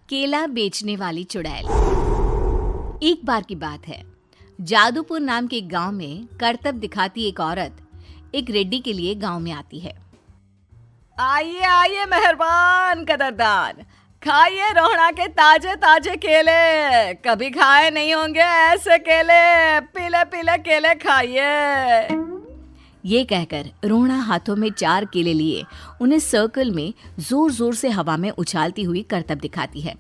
केला बेचने वाली चुड़ैल। एक बार की बात है, जादूपुर नाम के एक गांव में करतब दिखाती एक औरत एक रेड्डी के लिए गांव में आती है। आइए आइए मेहरबान कदरदान, खाइए रोहड़ा के ताजे ताजे केले। कभी खाए नहीं होंगे ऐसे केले, पीले पीले केले खाइए। ये कहकर रोहड़ा हाथों में 4 केले लिए उन्हें सर्कल में जोर जोर से हवा में उछालती हुई करतब दिखाती है,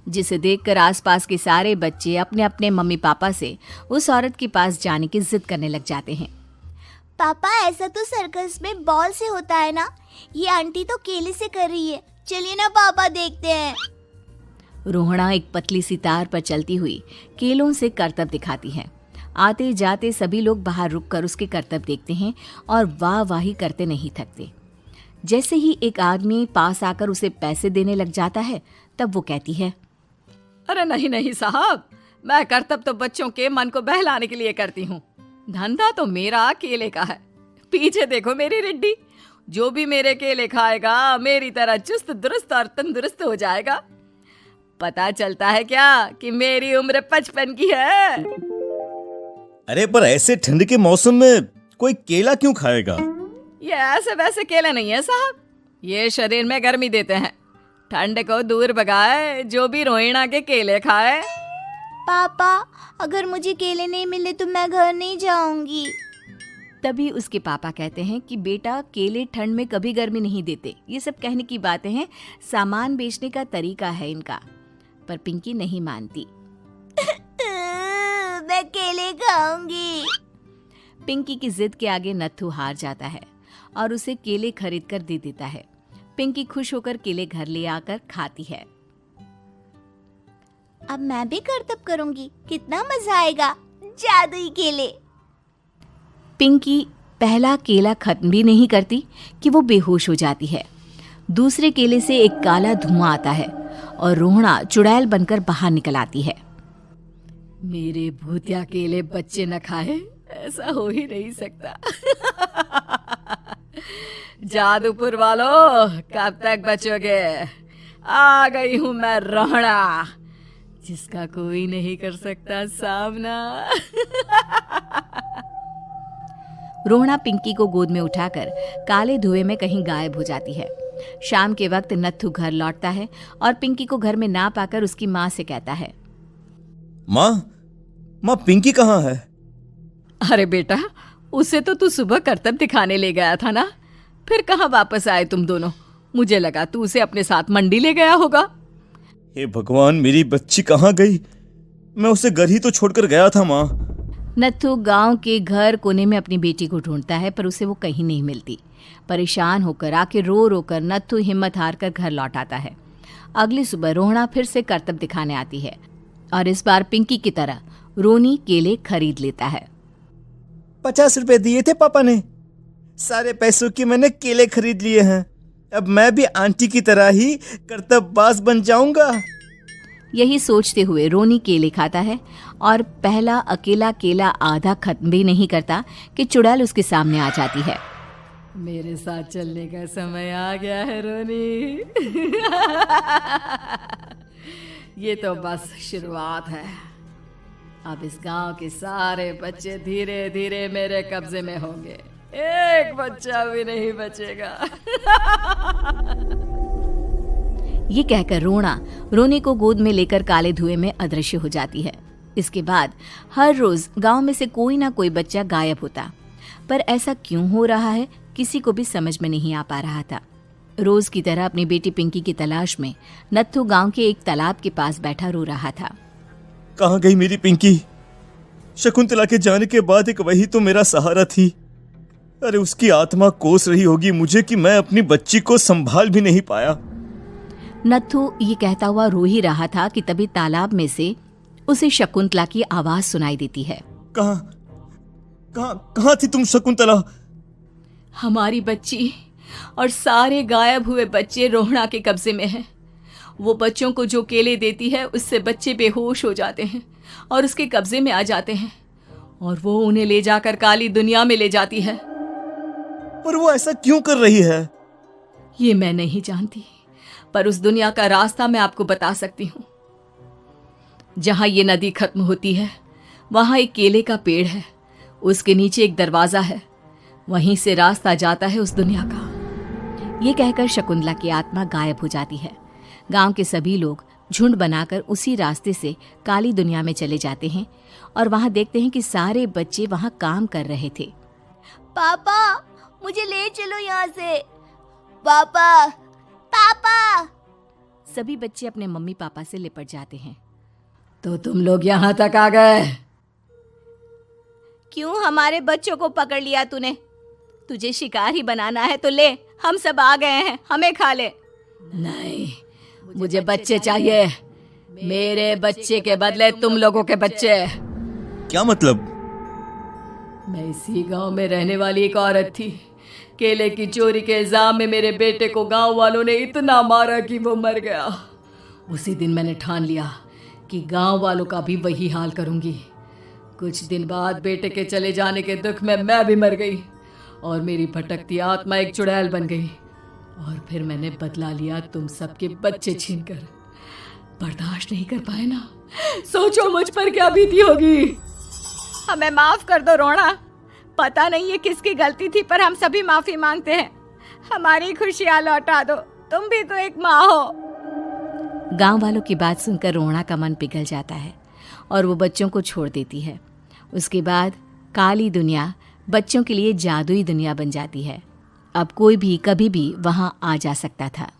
जिसे देखकर आसपास के सारे बच्चे अपने अपने मम्मी पापा से उस औरत के पास जाने की जिद करने लग जाते हैं। पापा, ऐसा तो सर्कस में बॉल से होता है ना, ये आंटी तो केले से कर रही है। चलिए ना पापा, देखते हैं। रोहड़ा एक पतली सी तार पर चलती हुई केलों से करतब दिखाती है। आते जाते सभी लोग बाहर रुककर उसके करतब देखते हैं और वाह वाही करते नहीं थकते। जैसे ही एक आदमी पास आकर उसे पैसे देने लग जाता है, तब वो कहती है, अरे नहीं नहीं साहब, मैं करतब तो बच्चों के मन को बहलाने के लिए करती हूँ। धंधा तो मेरा केले का है। पीछे देखो मेरी रिड्डी, जो भी मेरे केले खाएगा मेरी तरह चुस्त दुरुस्त और तंदुरुस्त हो जाएगा। पता चलता है क्या कि मेरी उम्र 55 की है। अरे पर ऐसे ठंड के मौसम में कोई केला क्यों खाएगा? ये ऐसे वैसे केले नहीं है साहब, ये शरीर में गर्मी देते हैं। ठंड को दूर भगाए जो भी रोहिणा के केले खाए। पापा, अगर मुझे केले नहीं मिले तो मैं घर नहीं जाऊंगी। तभी उसके पापा कहते हैं कि बेटा, केले ठंड में कभी गर्मी नहीं देते। ये सब कहने की बातें हैं, सामान बेचने का तरीका है इनका। पर पिंकी नहीं मानती। मैं केले खाऊंगी। पिंकी की जिद के आगे नत्थू हार जाता है और उसे केले खरीद कर दे देता है। पिंकी खुश होकर केले घर ले आकर खाती है। अब मैं भी करतब करूंगी, कितना मजा आएगा। जादुई केले। पिंकी पहला केला खत्म भी नहीं करती कि वो बेहोश हो जाती है। दूसरे केले से एक काला धुआं आता है और रोहड़ा चुड़ैल बनकर बाहर निकल आती है। मेरे भूतिया केले बच्चे न खाए, ऐसा हो ही नहीं सकता। जादूपुर वालों, कब तक बचोगे? आ गई हूं मैं रोहड़ा, जिसका कोई नहीं कर सकता सामना। रोहड़ा पिंकी को गोद में उठाकर काले धुएं में कहीं गायब हो जाती है। शाम के वक्त नत्थू घर लौटता है और पिंकी को घर में ना पाकर उसकी माँ से कहता है, माँ पिंकी कहाँ है? अरे बेटा, उसे तो तू सुबह करतब दिखाने ले गया था ना, फिर कहाँ वापस आए तुम दोनों? मुझे लगा तू उसे अपने साथ मंडी ले गया होगा। हे भगवान, मेरी बच्ची कहाँ गई? मैं उसे घर ही तो छोड़कर गया था माँ। नत्थू गांव के घर कोने में अपनी बेटी को ढूंढता है, पर उसे वो कहीं नहीं मिलती। परेशान होकर आखिर रो रो कर नत्थू हिम्मत हार कर घर लौट आता है। अगली सुबह रोहड़ा फिर से करतब दिखाने आती है और इस बार पिंकी की तरह रोनी केले खरीद लेता है। 50 रुपए दिए थे पापा ने, सारे पैसों की मैंने केले खरीद लिए हैं। अब मैं भी आंटी की तरह ही करतबबाज बन जाऊंगा। यही सोचते हुए रोनी केले खाता है और पहला अकेला केला आधा खत्म भी नहीं करता कि चुड़ैल उसके सामने आ जाती है। मेरे साथ चलने का समय आ गया है रोनी। ये तो बस शुरुआत है। अब इस गांव के सारे बच्चे धीरे धीरे मेरे कब्जे में होंगे, एक बच्चा भी नहीं बचेगा। ये कहकर रोना रोनी को गोद में लेकर काले धुएं में अदृश्य हो जाती है। इसके बाद हर रोज गांव में से कोई ना कोई बच्चा गायब होता, पर ऐसा क्यों हो रहा है किसी को भी समझ में नहीं आ पा रहा था। रोज की तरह अपनी बेटी पिंकी की तलाश में नत्थू गांव के एक तालाब के पास बैठा रो रहा था। कहाँ गई मेरी पिंकी? शकुंतला के जाने के बाद एक वही तो मेरा सहारा थी। अरे उसकी आत्मा कोस रही होगी मुझे कि मैं अपनी बच्ची को संभाल भी नहीं पाया। नत्थू ये कहता हुआ रो ही रहा था कि तभी तालाब में से उसे शकुंतला की आवाज सुनाई देती है। कहाँ थी तुम शकुंतला? हमारी बच्ची और सारे गायब हुए बच्चे रोहड़ा के कब्जे में हैं। वो बच्चों को जो केले देती है उससे बच्चे बेहोश हो जाते हैं और उसके कब्जे में आ जाते हैं और वो उन्हें ले जाकर काली दुनिया में ले जाती है। पर वो ऐसा क्यों कर रही है? ये मैं नहीं जानती, पर उस दुनिया का रास्ता मैं आपको बता सकती हूँ। जहां ये नदी खत्म होती है वहां एक केले का पेड़ है, उसके नीचे एक दरवाजा है, वहीं से रास्ता जाता है उस दुनिया का। ये कहकर शकुंतला की आत्मा गायब हो जाती है। गांव के सभी लोग झुंड बनाकर उसी रास्ते से काली दुनिया में चले जाते हैं और वहां देखते हैं कि सारे बच्चे वहां काम कर रहे थे। पापा मुझे ले चलो यहाँ से। पापा पापा। सभी बच्चे अपने मम्मी पापा से लिपट जाते हैं। तो तुम लोग यहाँ तक आ गए? क्यों हमारे बच्चों को पकड़ लिया तूने? तुझे शिकार ही बनाना है तो ले, हम सब आ गए हैं, हमें खा ले। नहीं, मुझे बच्चे चाहिए। मेरे बच्चे के बदले तुम लोगों के बच्चे। क्या मतलब? मैं इसी गांव में रहने वाली एक औरत थी। केले की चोरी के इल्जाम में मेरे बेटे को गांव वालों ने इतना मारा कि वो मर गया। उसी दिन मैंने ठान लिया कि गांव वालों का भी वही हाल करूंगी। कुछ दिन बाद बेटे के चले जाने के दुख में मैं भी मर गई और मेरी भटकती आत्मा एक चुड़ैल बन गई। और फिर मैंने बदला लिया तुम सबके बच्चे छीनकर। बर्दाश्त नहीं कर पाए ना? सोचो मुझ पर क्या बीती होगी। हमें माफ कर दो रोना। पता नहीं ये किसकी गलती थी, पर हम सभी माफी मांगते हैं। हमारी खुशियां लौटा दो, तुम भी तो एक माँ हो। गांव वालों की बात सुनकर रोना का मन पिघल जाता है और वो बच्चों को छोड़ देती है। उसके बाद काली दुनिया बच्चों के लिए जादुई दुनिया बन जाती है। अब कोई भी कभी भी वहां आ जा सकता था।